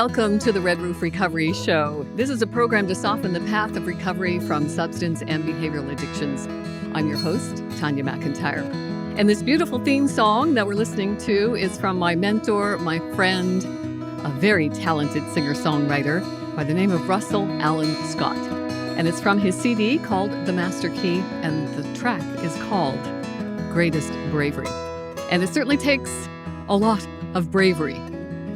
Welcome to the Red Roof Recovery Show. This is a program to soften the path of recovery from substance and behavioral addictions. I'm your host, Tanya McIntyre. And this beautiful theme song that we're listening to is from my mentor, my friend, a very talented singer-songwriter by the name of Russell Allen Scott. And it's from his CD called The Master Key, and the track is called Greatest Bravery. And it certainly takes a lot of bravery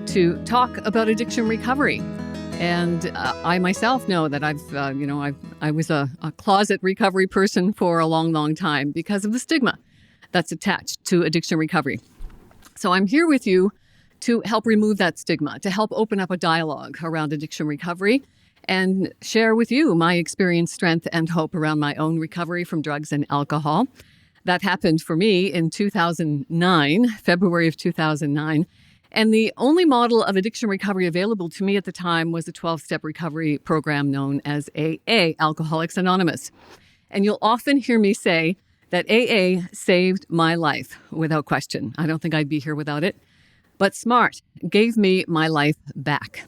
to talk about addiction recovery. And I myself know that I was a closet recovery person for a long, long time because of the stigma that's attached to addiction recovery. So I'm here with you to help remove that stigma, to help open up a dialogue around addiction recovery and share with you my experience, strength, and hope around my own recovery from drugs and alcohol. That happened for me in 2009, February of 2009. And the only model of addiction recovery available to me at the time was a 12-step recovery program known as AA, Alcoholics Anonymous. And you'll often hear me say that AA saved my life without question. I don't think I'd be here without it. But SMART gave me my life back.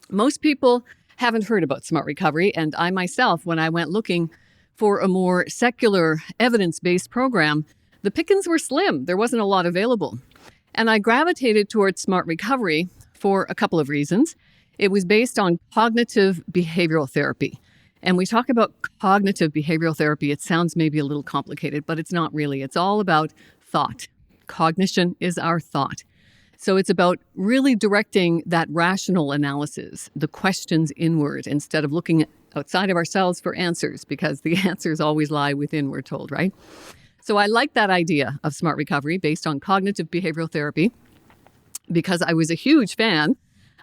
Most people haven't heard about SMART recovery, and I myself, when I went looking for a more secular, evidence-based program, the pickings were slim. There wasn't a lot available. And I gravitated towards SMART recovery for a couple of reasons. It was based on cognitive behavioral therapy. And we talk about cognitive behavioral therapy. It sounds maybe a little complicated, but it's not really. It's all about thought. Cognition is our thought. So it's about really directing that rational analysis, the questions inward, instead of looking outside of ourselves for answers, because the answers always lie within, we're told, right? So I like that idea of SMART recovery based on cognitive behavioral therapy because I was a huge fan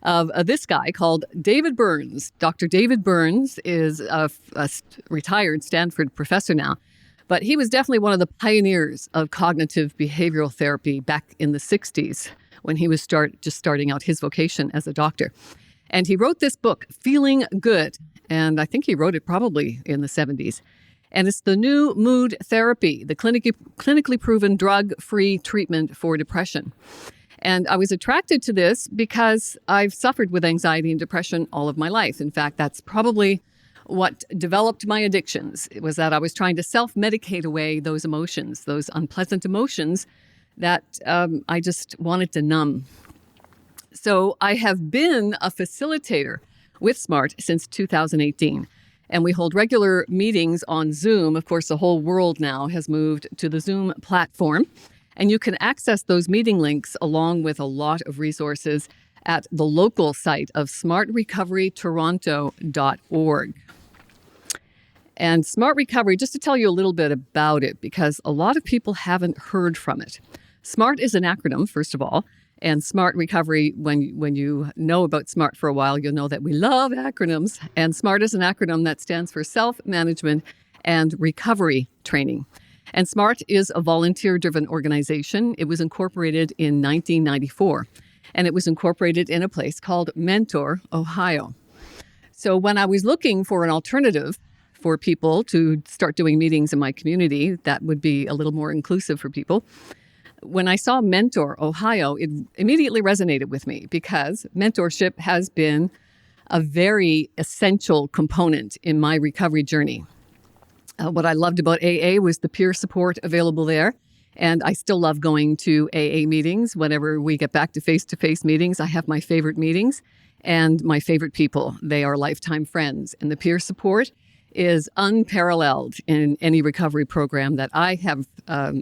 of this guy called David Burns. Dr. David Burns is a retired Stanford professor now, but he was definitely one of the pioneers of cognitive behavioral therapy back in the 60s when he was just starting out his vocation as a doctor. And he wrote this book, Feeling Good, and I think he wrote it probably in the 70s. And it's the new mood therapy, the clinically proven drug-free treatment for depression. And I was attracted to this because I've suffered with anxiety and depression all of my life. In fact, that's probably what developed my addictions. It was that I was trying to self-medicate away those emotions, those unpleasant emotions that I just wanted to numb. So I have been a facilitator with SMART since 2018. And we hold regular meetings on Zoom. Of course, the whole world now has moved to the Zoom platform. And you can access those meeting links along with a lot of resources at the local site of smartrecoverytoronto.org. And Smart Recovery, just to tell you a little bit about it, because a lot of people haven't heard from it. SMART is an acronym, first of all. And SMART Recovery, when you know about SMART for a while, you'll know that we love acronyms. And SMART is an acronym that stands for Self-Management and Recovery Training. And SMART is a volunteer-driven organization. It was incorporated in 1994. And it was incorporated in a place called Mentor, Ohio. So when I was looking for an alternative for people to start doing meetings in my community that would be a little more inclusive for people, when I saw Mentor, Ohio, it immediately resonated with me because mentorship has been a very essential component in my recovery journey. What I loved about AA was the peer support available there. And I still love going to AA meetings. Whenever we get back to face-to-face meetings, I have my favorite meetings and my favorite people. They are lifetime friends. And the peer support is unparalleled in any recovery program that I have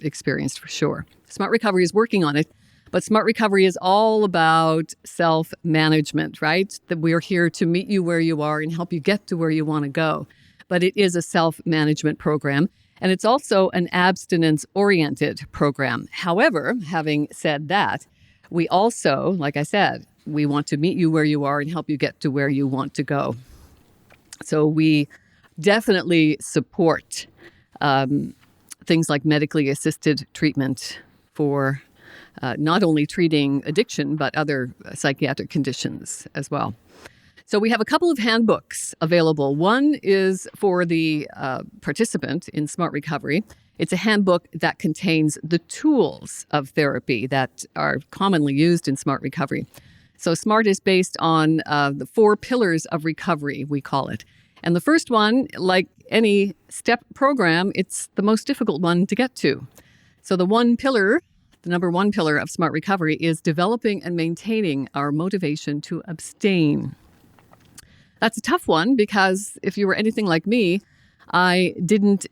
experienced for sure. Smart Recovery is working on it, but Smart Recovery is all about self-management, right? That we're here to meet you where you are and help you get to where you want to go. But it is a self-management program, and it's also an abstinence-oriented program. However, having said that, we also, like I said, we want to meet you where you are and help you get to where you want to go. So we definitely support things like medically assisted treatment for not only treating addiction, but other psychiatric conditions as well. So we have a couple of handbooks available. One is for the participant in Smart Recovery. It's a handbook that contains the tools of therapy that are commonly used in Smart Recovery. So SMART is based on the 4 pillars of recovery, we call it. And the first one, like any STEP program, it's the most difficult one to get to. So the number one pillar of SMART recovery is developing and maintaining our motivation to abstain. That's a tough one because if you were anything like me, I didn't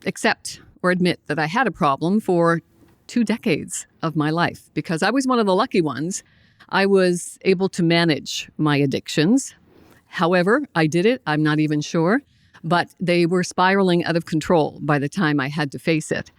accept or admit that I had a problem for 2 decades of my life because I was one of the lucky ones. I was able to manage my addictions. However, I did it, I'm not even sure, but they were spiraling out of control by the time I had to face it.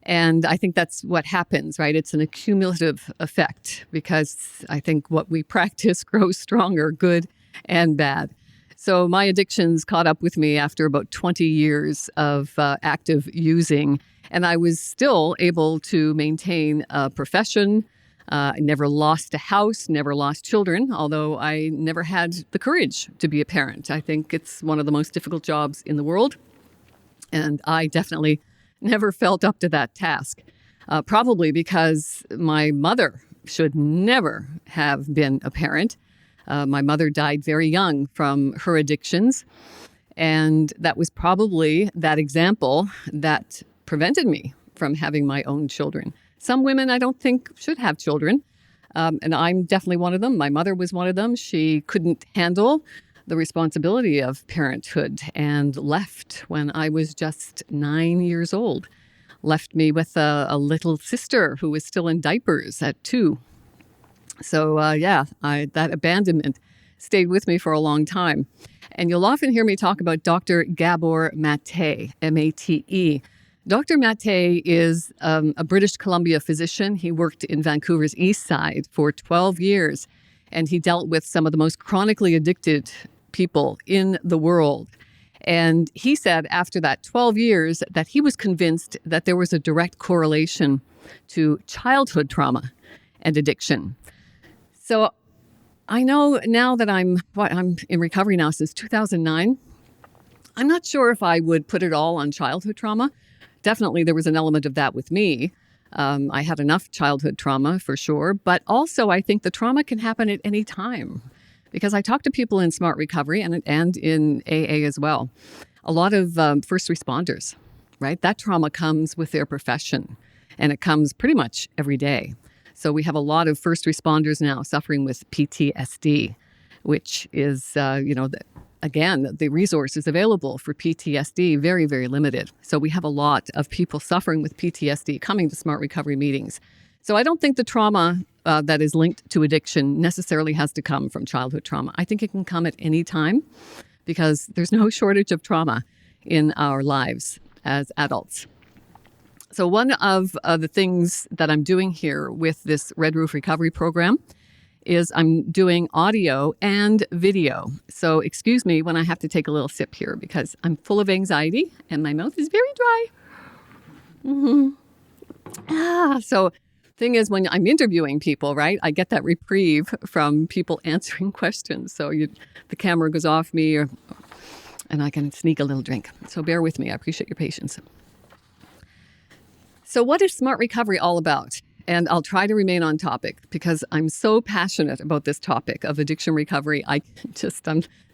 And I think that's what happens, right? It's an accumulative effect because I think what we practice grows stronger, good and bad. So my addictions caught up with me after about 20 years of active using, and I was still able to maintain a profession. I never lost a house, never lost children, although I never had the courage to be a parent. I think it's one of the most difficult jobs in the world, and I definitely never felt up to that task, probably because my mother should never have been a parent. My mother died very young from her addictions, and that was probably that example that prevented me from having my own children. Some women I don't think should have children, and I'm definitely one of them. My mother was one of them. She couldn't handle the responsibility of parenthood and left when I was just 9 years old. Left me with a little sister who was still in diapers at 2. So that abandonment stayed with me for a long time. And you'll often hear me talk about Dr. Gabor Mate, M-A-T-E. Dr. Mate is a British Columbia physician. He worked in Vancouver's East Side for 12 years, and he dealt with some of the most chronically addicted people in the world. And he said after that 12 years that he was convinced that there was a direct correlation to childhood trauma and addiction. So I know now that I'm in recovery now since 2009. I'm not sure if I would put it all on childhood trauma. Definitely there was an element of that with me. I had enough childhood trauma for sure, but also I think the trauma can happen at any time because I talk to people in SMART recovery and in AA as well. A lot of first responders, right? That trauma comes with their profession and it comes pretty much every day. So we have a lot of first responders now suffering with PTSD, which is, again, the resources available for PTSD, very, very limited. So we have a lot of people suffering with PTSD coming to SMART recovery meetings. So I don't think the trauma that is linked to addiction necessarily has to come from childhood trauma. I think it can come at any time because there's no shortage of trauma in our lives as adults. So one of the things that I'm doing here with this Red Roof Recovery Program is I'm doing audio and video. So excuse me when I have to take a little sip here because I'm full of anxiety and my mouth is very dry. So thing is when I'm interviewing people, right, I get that reprieve from people answering questions. So the camera goes off me and I can sneak a little drink. So bear with me. I appreciate your patience. So what is SMART recovery all about? And I'll try to remain on topic because I'm so passionate about this topic of addiction recovery. It's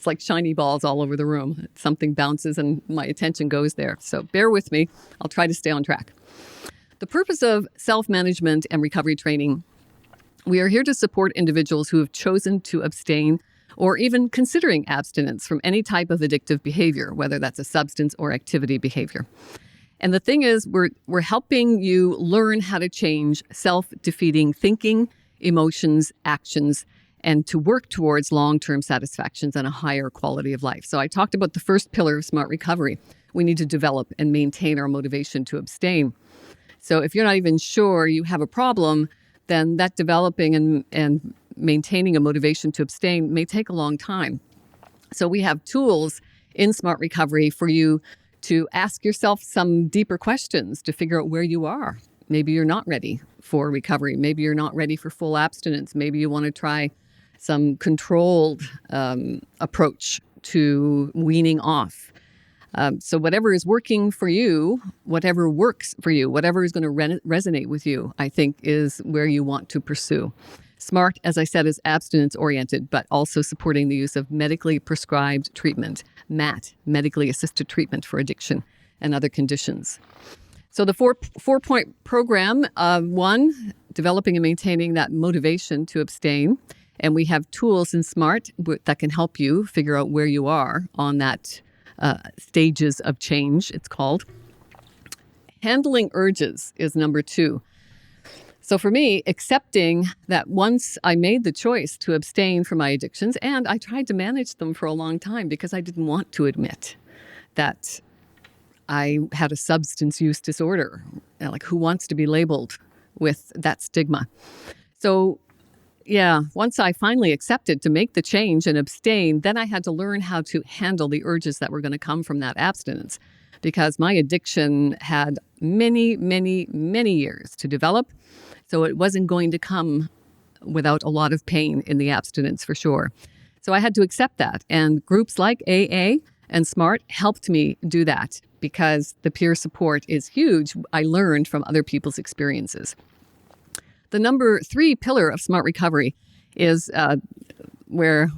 like shiny balls all over the room. Something bounces and my attention goes there. So bear with me. I'll try to stay on track. The purpose of self-management and recovery training, we are here to support individuals who have chosen to abstain or even considering abstinence from any type of addictive behavior, whether that's a substance or activity behavior. And the thing is, we're helping you learn how to change self-defeating thinking, emotions, actions, and to work towards long-term satisfactions and a higher quality of life. So I talked about the first pillar of SMART recovery. We need to develop and maintain our motivation to abstain. So if you're not even sure you have a problem, then that developing and maintaining a motivation to abstain may take a long time. So we have tools in SMART recovery for you to ask yourself some deeper questions to figure out where you are. Maybe you're not ready for recovery. Maybe you're not ready for full abstinence. Maybe you want to try some controlled approach to weaning off. So whatever is working for you, whatever works for you, whatever is going to resonate with you, I think is where you want to pursue. SMART, as I said, is abstinence-oriented, but also supporting the use of medically prescribed treatment, MAT, medically assisted treatment for addiction and other conditions. So the four-point program, one, developing and maintaining that motivation to abstain. And we have tools in SMART that can help you figure out where you are on that stages of change, it's called. Handling urges is number 2. So for me, accepting that once I made the choice to abstain from my addictions, and I tried to manage them for a long time because I didn't want to admit that I had a substance use disorder. Like, who wants to be labeled with that stigma? So yeah, once I finally accepted to make the change and abstain, then I had to learn how to handle the urges that were going to come from that abstinence, because my addiction had many, many, many years to develop. So it wasn't going to come without a lot of pain in the abstinence, for sure. So I had to accept that. And groups like AA and SMART helped me do that, because the peer support is huge. I learned from other people's experiences. The number 3 pillar of SMART recovery is where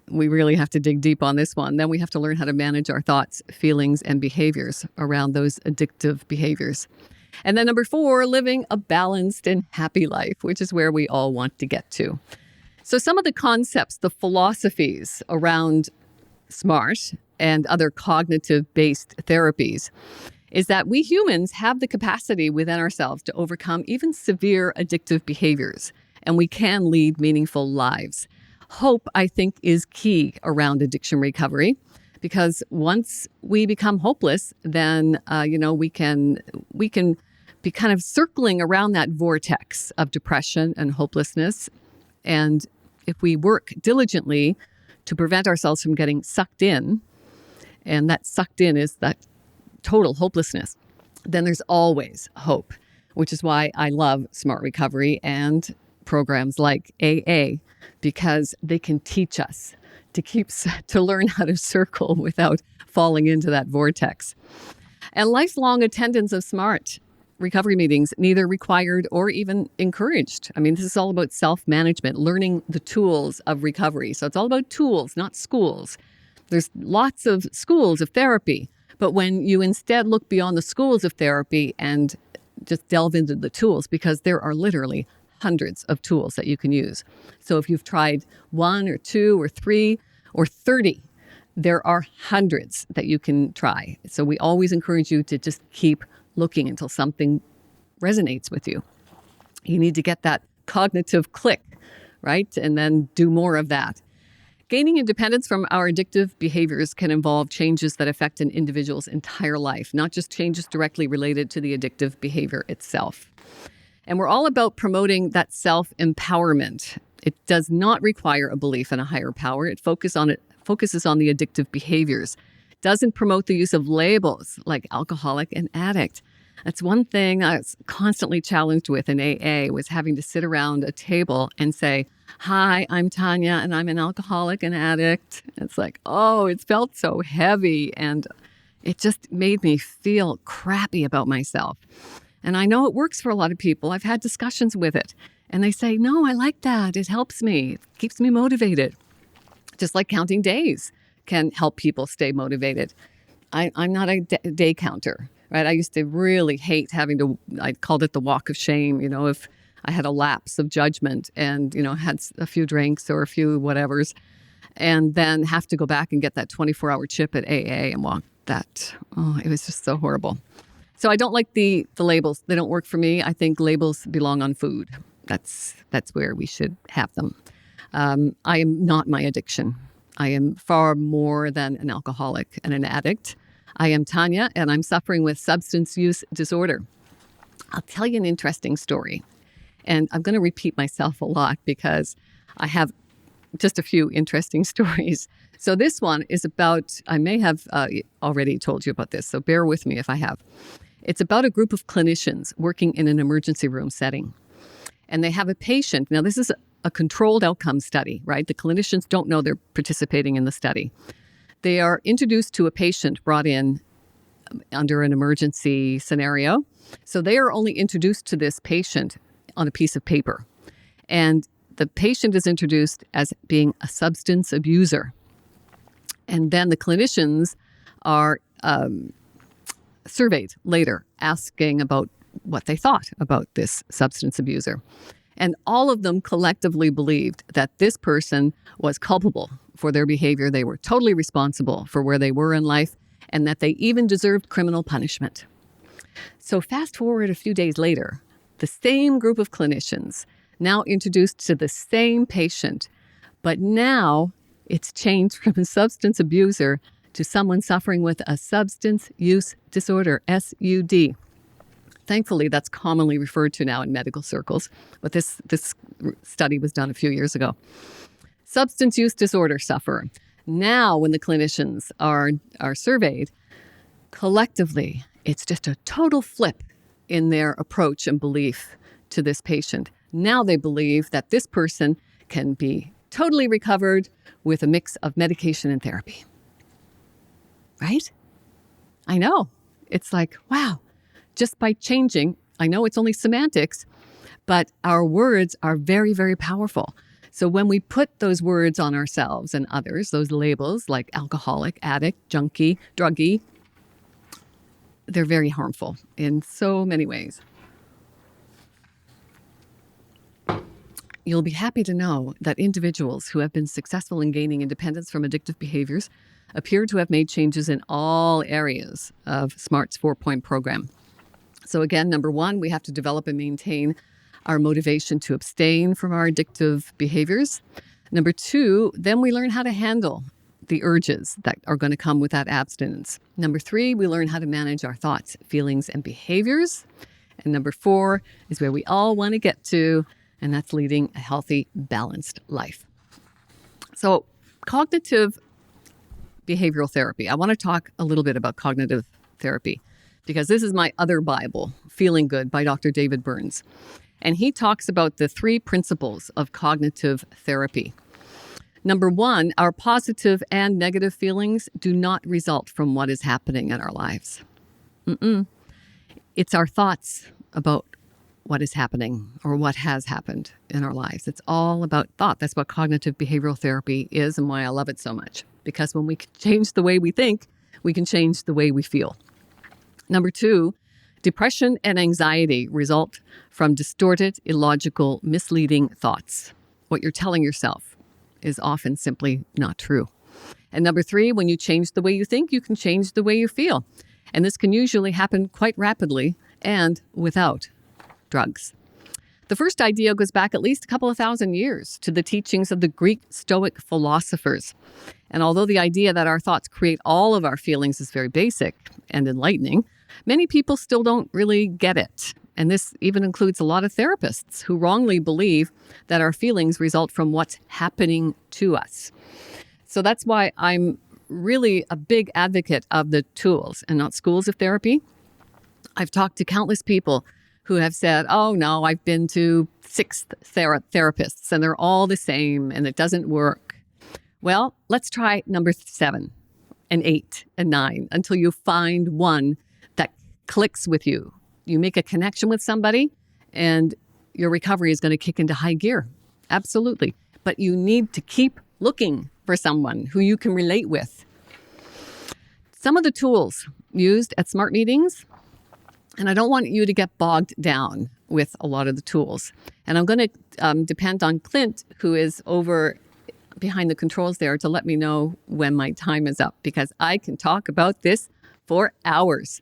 we really have to dig deep on this one. Then we have to learn how to manage our thoughts, feelings, and behaviors around those addictive behaviors. And then number 4, living a balanced and happy life, which is where we all want to get to. So some of the concepts, the philosophies around SMART and other cognitive-based therapies is that we humans have the capacity within ourselves to overcome even severe addictive behaviors, and we can lead meaningful lives. Hope, I think, is key around addiction recovery, because once we become hopeless, then we can be kind of circling around that vortex of depression and hopelessness. And if we work diligently to prevent ourselves from getting sucked in, and that sucked in is that total hopelessness, then there's always hope, which is why I love SMART recovery and programs like AA, because they can teach us to learn how to circle without falling into that vortex. And lifelong attendance of SMART recovery meetings, neither required or even encouraged. I mean, this is all about self-management, learning the tools of recovery. So it's all about tools, not schools. There's lots of schools of therapy, but when you instead look beyond the schools of therapy and just delve into the tools, because there are literally hundreds of tools that you can use. So if you've tried 1 or 2 or 3 or 30, there are hundreds that you can try. So we always encourage you to just keep looking until something resonates with you. You need to get that cognitive click, right? And then do more of that. Gaining independence from our addictive behaviors can involve changes that affect an individual's entire life, not just changes directly related to the addictive behavior itself. And we're all about promoting that self-empowerment. It does not require a belief in a higher power. It focuses on the addictive behaviors. It doesn't promote the use of labels like alcoholic and addict. That's one thing I was constantly challenged with in AA, was having to sit around a table and say, "Hi, I'm Tanya, and I'm an alcoholic and addict." It's like, oh, it felt so heavy, and it just made me feel crappy about myself. And I know it works for a lot of people. I've had discussions with it, and they say, "No, I like that. It helps me. It keeps me motivated." Just like counting days can help people stay motivated. I'm not a day counter, right? I used to really hate I called it the walk of shame, if I had a lapse of judgment and, had a few drinks or a few whatevers, and then have to go back and get that 24-hour chip at AA and walk that. Oh, it was just so horrible. So I don't like the labels. They don't work for me. I think labels belong on food. That's where we should have them. I am not my addiction. I am far more than an alcoholic and an addict. I am Tanya, and I'm suffering with substance use disorder. I'll tell you an interesting story. And I'm going to repeat myself a lot because I have just a few interesting stories. So this one is about, I may have already told you about this, so bear with me if I have. It's about a group of clinicians working in an emergency room setting. And they have a patient. Now, this is a controlled outcome study, right? The clinicians don't know they're participating in the study. They are introduced to a patient brought in under an emergency scenario. So they are only introduced to this patient on a piece of paper. And the patient is introduced as being a substance abuser. And then the clinicians are surveyed later, asking about what they thought about this substance abuser. And all of them collectively believed that this person was culpable for their behavior. They were totally responsible for where they were in life, and that they even deserved criminal punishment. So fast forward a few days later, the same group of clinicians now introduced to the same patient, but now it's changed from a substance abuser to someone suffering with a substance use disorder, SUD. Thankfully, that's commonly referred to now in medical circles, but this study was done a few years ago. Substance use disorder sufferer. Now, when the clinicians are surveyed, collectively, it's just a total flip in their approach and belief to this patient. Now they believe that this person can be totally recovered with a mix of medication and therapy. Right? I know. It's like, wow, just by changing, I know it's only semantics, but our words are very, very powerful. So when we put those words on ourselves and others, those labels like alcoholic, addict, junkie, druggie, they're very harmful in so many ways. You'll be happy to know that individuals who have been successful in gaining independence from addictive behaviors appear to have made changes in all areas of SMART's 4-point program. So again, number one, we have to develop and maintain our motivation to abstain from our addictive behaviors. Number two, then we learn how to handle the urges that are going to come with that abstinence. Number three, we learn how to manage our thoughts, feelings, and behaviors. And number four is where we all want to get to, and that's leading a healthy, balanced life. So cognitive behavioral therapy. I want to talk a little bit about cognitive therapy because this is my other Bible, Feeling Good by Dr. David Burns. And he talks about the 3 principles of cognitive therapy. Number one, our positive and negative feelings do not result from what is happening in our lives. It's our thoughts about what is happening or what has happened in our lives. It's all about thought. That's what cognitive behavioral therapy is and why I love it so much. Because when we can change the way we think, we can change the way we feel. Number two, depression and anxiety result from distorted, illogical, misleading thoughts. What you're telling yourself is often simply not true. And number three, when you change the way you think, you can change the way you feel. And this can usually happen quite rapidly and without drugs. The first idea goes back at least a couple of thousand years to the teachings of the Greek Stoic philosophers. And although the idea that our thoughts create all of our feelings is very basic and enlightening, many people still don't really get it. And this even includes a lot of therapists who wrongly believe that our feelings result from what's happening to us. So that's why I'm really a big advocate of the tools and not schools of therapy. I've talked to countless people who have said, oh no, I've been to 6 therapists and they're all the same and it doesn't work. Well, let's try number 7 and 8 and 9 until you find one that clicks with you. You make a connection with somebody and your recovery is going to kick into high gear. Absolutely. But you need to keep looking for someone who you can relate with. Some of the tools used at SMART meetings, and I don't want you to get bogged down with a lot of the tools. And I'm going to depend on Clint, who is over behind the controls there, to let me know when my time is up, because I can talk about this for hours.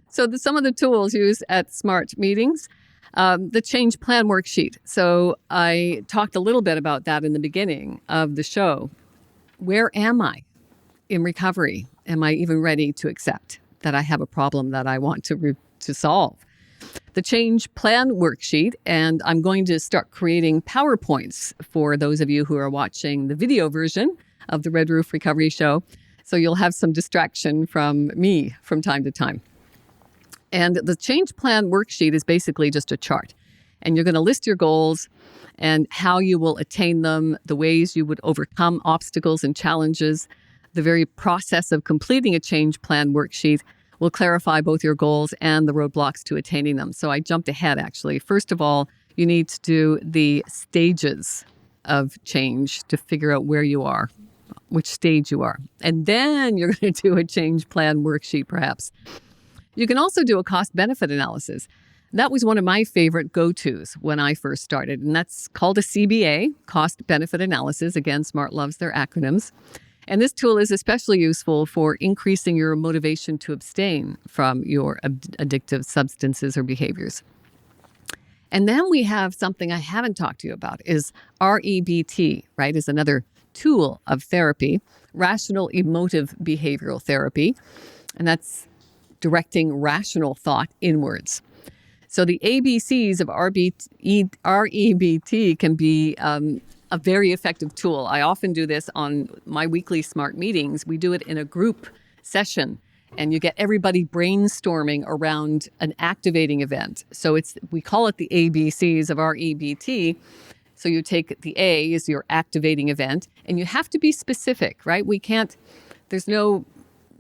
So some of the tools used at SMART meetings, the change plan worksheet. So I talked a little bit about that in the beginning of the show. Where am I in recovery? Am I even ready to accept that I have a problem that I want to solve? The change plan worksheet, and I'm going to start creating PowerPoints for those of you who are watching the video version of the Red Roof Recovery Show. So you'll have some distraction from me from time to time. And the change plan worksheet is basically just a chart. And you're going to list your goals and how you will attain them, the ways you would overcome obstacles and challenges. The very process of completing a change plan worksheet will clarify both your goals and the roadblocks to attaining them. So I jumped ahead, actually. First of all, You need to do the stages of change to figure out where you are, which stage you are. And then you're going to do a change plan worksheet, perhaps. You can also do a cost-benefit analysis. That was one of my favorite go-tos when I first started, and that's called a CBA, cost-benefit analysis. Again, Smart loves their acronyms. And this tool is especially useful for increasing your motivation to abstain from your addictive substances or behaviors. And then we have something I haven't talked to you about is REBT, right, is another tool of therapy, rational emotive behavioral therapy. And that's directing rational thought inwards. So the ABCs of REBT can be a very effective tool. I often do this on my weekly SMART meetings. We do it in a group session, and you get everybody brainstorming around an activating event. So we call it the ABCs of REBT. So you take the A is your activating event, and you have to be specific, right? There's no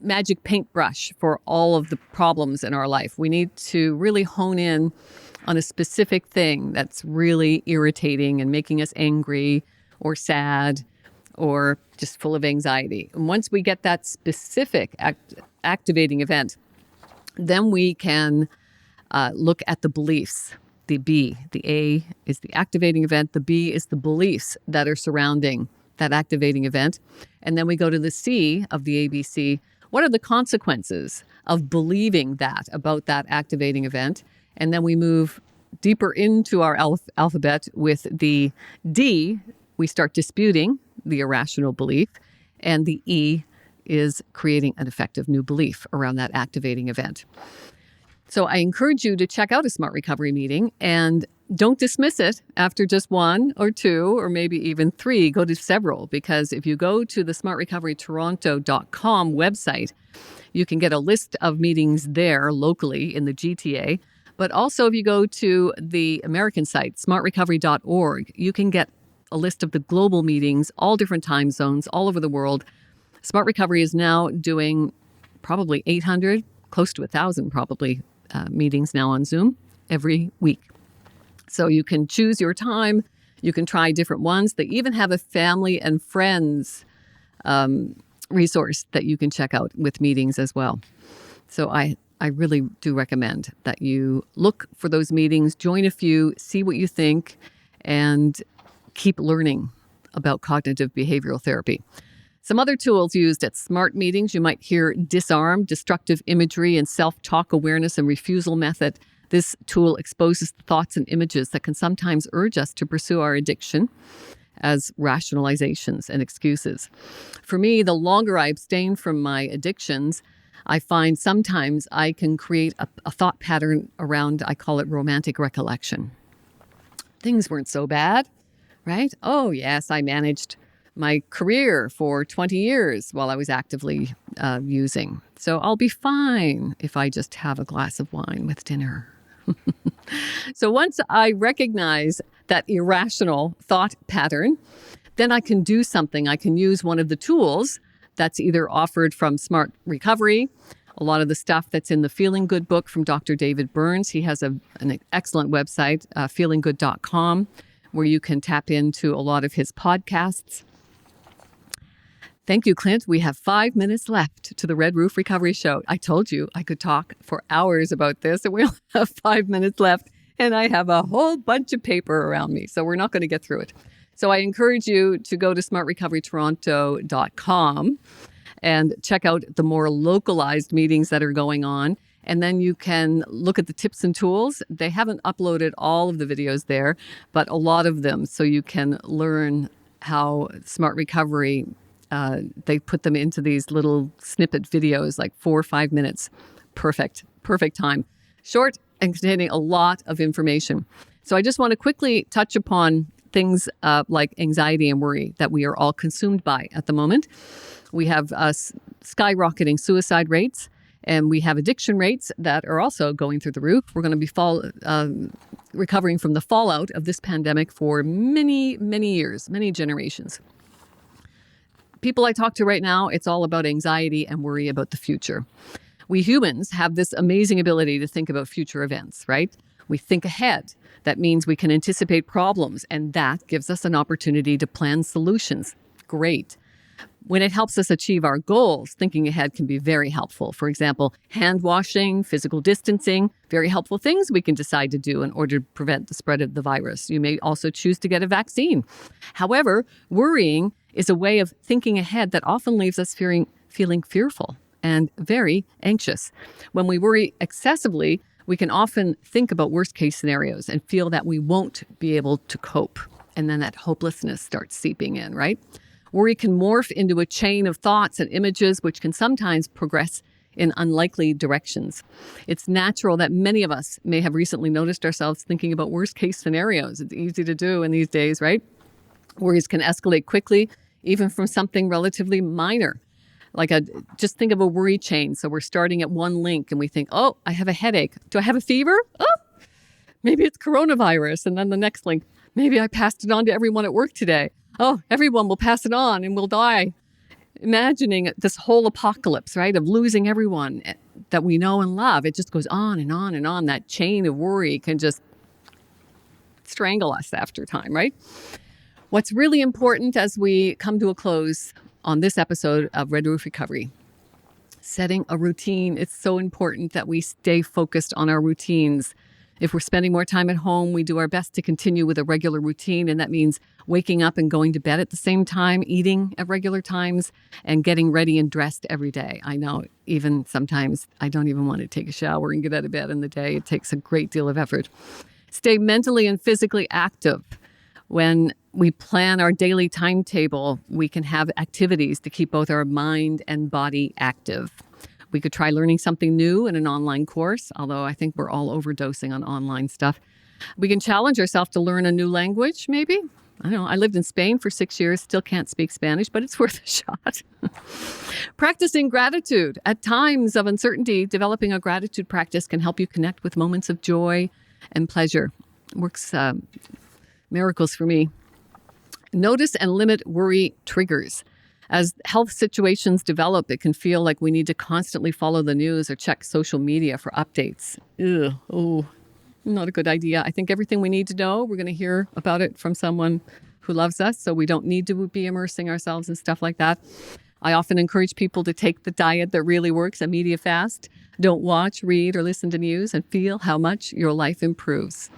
magic paintbrush for all of the problems in our life. We need to really hone in on a specific thing that's really irritating and making us angry or sad or just full of anxiety. And once we get that specific activating event, then we can look at the beliefs. The B, the A is the activating event. The B is the beliefs that are surrounding that activating event. And then we go to the C of the ABC. What are the consequences of believing that about that activating event? And then we move deeper into our alphabet with the D. We start disputing the irrational belief. And the E is creating an effective new belief around that activating event. So I encourage you to check out a Smart Recovery meeting and don't dismiss it after just one or two or maybe even three. Go to several, because if you go to the smartrecoverytoronto.com website, you can get a list of meetings there locally in the GTA. But also if you go to the American site, smartrecovery.org, you can get a list of the global meetings, all different time zones, all over the world. Smart Recovery is now doing probably 800, close to 1,000 probably, meetings now on Zoom every week. So you can choose your time. You can try different ones. They even have a family and friends resource that you can check out with meetings as well. So I really do recommend that you look for those meetings, join a few, see what you think, and keep learning about cognitive behavioral therapy. Some other tools used at SMART meetings, you might hear disarm, destructive imagery, and self-talk awareness and refusal method. This tool exposes the thoughts and images that can sometimes urge us to pursue our addiction as rationalizations and excuses. For me, the longer I abstain from my addictions, I find sometimes I can create a thought pattern around, I call it romantic recollection. Things weren't so bad, right? Oh, yes, I managed my career for 20 years while I was actively using. So I'll be fine if I just have a glass of wine with dinner. So once I recognize that irrational thought pattern, then I can do something. I can use one of the tools that's either offered from Smart Recovery, a lot of the stuff that's in the Feeling Good book from Dr. David Burns. He has an excellent website, feelinggood.com, where you can tap into a lot of his podcasts. Thank you, Clint. We have 5 minutes left to the Red Roof Recovery Show. I told you I could talk for hours about this, and we only have 5 minutes left, and I have a whole bunch of paper around me, so we're not going to get through it. So I encourage you to go to smartrecoverytoronto.com and check out the more localized meetings that are going on. And then you can look at the tips and tools. They haven't uploaded all of the videos there, but a lot of them, so you can learn how Smart Recovery, they put them into these little snippet videos, like 4 or 5 minutes. Perfect time. Short and containing a lot of information. So I just want to quickly touch upon things like anxiety and worry that we are all consumed by at the moment. We have skyrocketing suicide rates, and we have addiction rates that are also going through the roof. We're going to be recovering from the fallout of this pandemic for many, many years, many generations. People I talk to right now, it's all about anxiety and worry about the future. We humans have this amazing ability to think about future events, right? We think ahead. That means we can anticipate problems, and that gives us an opportunity to plan solutions. Great. When it helps us achieve our goals, thinking ahead can be very helpful. For example, hand washing, physical distancing, very helpful things we can decide to do in order to prevent the spread of the virus. You may also choose to get a vaccine. However, worrying is a way of thinking ahead that often leaves us feeling fearful and very anxious. When we worry excessively, we can often think about worst case scenarios and feel that we won't be able to cope. And then that hopelessness starts seeping in, right? Worry can morph into a chain of thoughts and images, which can sometimes progress in unlikely directions. It's natural that many of us may have recently noticed ourselves thinking about worst case scenarios. It's easy to do in these days, right? Worries can escalate quickly, even from something relatively minor. Just think of a worry chain. So we're starting at one link and we think, oh, I have a headache. Do I have a fever? Oh, maybe it's coronavirus. And then the next link, maybe I passed it on to everyone at work today. Oh, everyone will pass it on and we'll die. Imagining this whole apocalypse, right, of losing everyone that we know and love. It just goes on and on and on. That chain of worry can just strangle us after time, right? What's really important as we come to a close on this episode of Red Roof Recovery, setting a routine. It's so important that we stay focused on our routines. If we're spending more time at home, we do our best to continue with a regular routine, and that means waking up and going to bed at the same time, eating at regular times, and getting ready and dressed every day. I know even sometimes I don't even want to take a shower and get out of bed in the day. It takes a great deal of effort. Stay mentally and physically active. When we plan our daily timetable, we can have activities to keep both our mind and body active. We could try learning something new in an online course, although I think we're all overdosing on online stuff. We can challenge ourselves to learn a new language, maybe. I don't know. I lived in Spain for 6 years, still can't speak Spanish, but it's worth a shot. Practicing gratitude. At times of uncertainty, developing a gratitude practice can help you connect with moments of joy and pleasure. Works miracles for me. Notice and limit worry triggers. As health situations develop, it can feel like we need to constantly follow the news or check social media for updates. Not a good idea. I think everything we need to know, we're going to hear about it from someone who loves us, so we don't need to be immersing ourselves in stuff like that. I often encourage people to take the diet that really works, a media fast. Don't watch, read, or listen to news, and feel how much your life improves.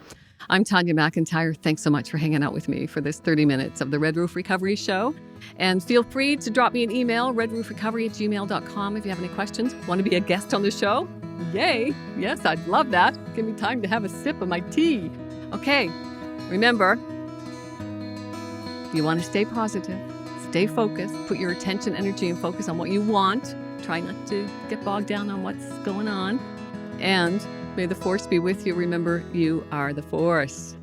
I'm Tanya McIntyre. Thanks so much for hanging out with me for this 30 minutes of the Red Roof Recovery Show. And feel free to drop me an email, redroofrecovery@gmail.com, if you have any questions. Want to be a guest on the show? Yay! Yes, I'd love that. Give me time to have a sip of my tea. Okay, remember, if you want to stay positive, stay focused, put your attention, energy, and focus on what you want. Try not to get bogged down on what's going on. And may the force be with you. Remember, you are the force.